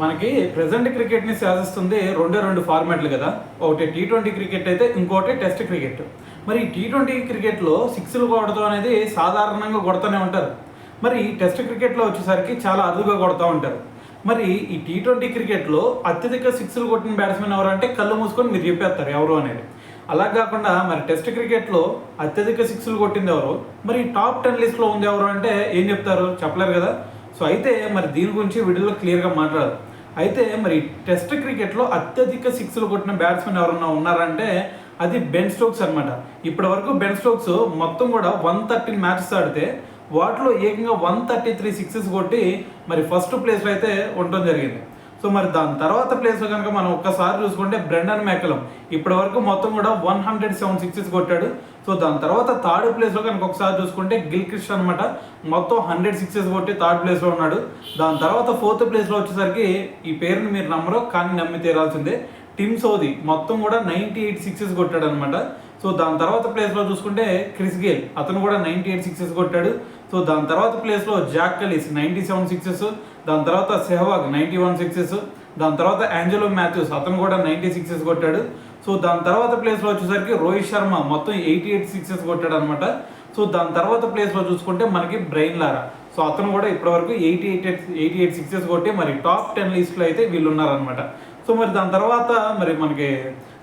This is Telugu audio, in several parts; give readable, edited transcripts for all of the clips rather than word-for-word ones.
మనకి ప్రెసెంట్ క్రికెట్ని శాసిస్తుంది రెండే రెండు ఫార్మాట్లు కదా. ఒకటి T20 క్రికెట్ అయితే ఇంకోటి టెస్ట్ క్రికెట్. మరి T20 క్రికెట్లో సిక్స్లు కొడతాం అనేది సాధారణంగా కొడుతూనే ఉంటారు. మరి టెస్ట్ క్రికెట్లో వచ్చేసరికి చాలా అరుదుగా కొడుతూ ఉంటారు. మరి ఈ T20 క్రికెట్లో అత్యధిక సిక్స్లు కొట్టిన బ్యాట్స్మెన్ ఎవరు అంటే కళ్ళు మూసుకొని మీరు చెప్పేస్తారు ఎవరు అనేది. అలా కాకుండా మరి టెస్ట్ క్రికెట్లో అత్యధిక సిక్స్లు కొట్టింది ఎవరు, మరి టాప్ 10 లిస్ట్లో ఉంది ఎవరు అంటే ఏం చెప్తారు, చెప్పలేరు కదా. సో అయితే మరి దీని గురించి వీడియోలో క్లియర్గా మాట్లాడదు. అయితే మరి టెస్ట్ క్రికెట్లో అత్యధిక సిక్స్లు కొట్టిన బ్యాట్స్మెన్ ఎవరన్నా ఉన్నారంటే అది బెన్ స్టోక్స్ అనమాట. ఇప్పటి వరకు బెన్ స్టోక్స్ మొత్తం కూడా 113 మ్యాచెస్ ఆడితే వాటిలో ఏకంగా 133 సిక్సెస్ కొట్టి మరి ఫస్ట్ ప్లేస్లో అయితే ఉండటం జరిగింది. సో మరి దాని తర్వాత ప్లేస్లో కనుక మనం ఒక్కసారి చూసుకుంటే బ్రెండన్ మ్యాకలమ్ ఇప్పటి వరకు మొత్తం కూడా 107 సిక్సెస్ కొట్టాడు. సో దాని తర్వాత థర్డ్ ప్లేస్లో కనుక ఒకసారి చూసుకుంటే గిల్క్రిస్ట్ అనమాట, మొత్తం 100 సిక్సెస్ కొట్టి థర్డ్ ప్లేస్లో ఉన్నాడు. దాని తర్వాత ఫోర్త్ ప్లేస్లో వచ్చేసరికి ఈ పేరుని మీరు నమ్మరు కానీ నమ్మి తీరాల్సిందే, టిమ్ సౌదీ మొత్తం కూడా 98 సిక్సెస్ కొట్టాడు అనమాట. సో దాని తర్వాత ప్లేస్లో చూసుకుంటే క్రిస్ గేల్ అతను కూడా 98 సిక్సెస్ కొట్టాడు. సో దాని తర్వాత ప్లేస్లో జాక్ కలీస్ 97 సిక్సెస్, దాని తర్వాత సెహ్వాగ్ 91 సిక్సెస్, దాని తర్వాత యాంజెలో మాథ్యూస్ అతను కూడా 90 సిక్సెస్ కొట్టాడు. సో దాని తర్వాత ప్లేస్లో వచ్చేసరికి రోహిత్ శర్మ మొత్తం 88 సిక్సెస్ కొట్టాడు అనమాట. సో దాని తర్వాత ప్లేస్లో చూసుకుంటే మనకి బ్రెయిన్ లారా, సో అతను కూడా ఇప్పటివరకు 88 సిక్సెస్ కొట్టి మరి టాప్ 10 లిస్ట్లో అయితే వీళ్ళు ఉన్నారనమాట. సో మరి దాని తర్వాత మరి మనకి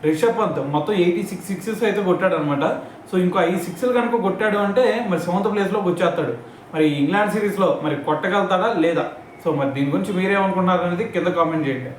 రిషబ్ పంత్ మొత్తం 86 సిక్సెస్ అయితే కొట్టాడు అనమాట. సో ఇంకో 5 సిక్స్లు కనుక కొట్టాడు అంటే మరి 7th ప్లేస్లోకి వచ్చేస్తాడు. మరి ఇంగ్లాండ్ సిరీస్లో మరి కొట్టగలుగుతాడా లేదా? సో మరి దీని గురించి మీరేమనుకుంటున్నారు అనేది కింద కామెంట్ చేయండి.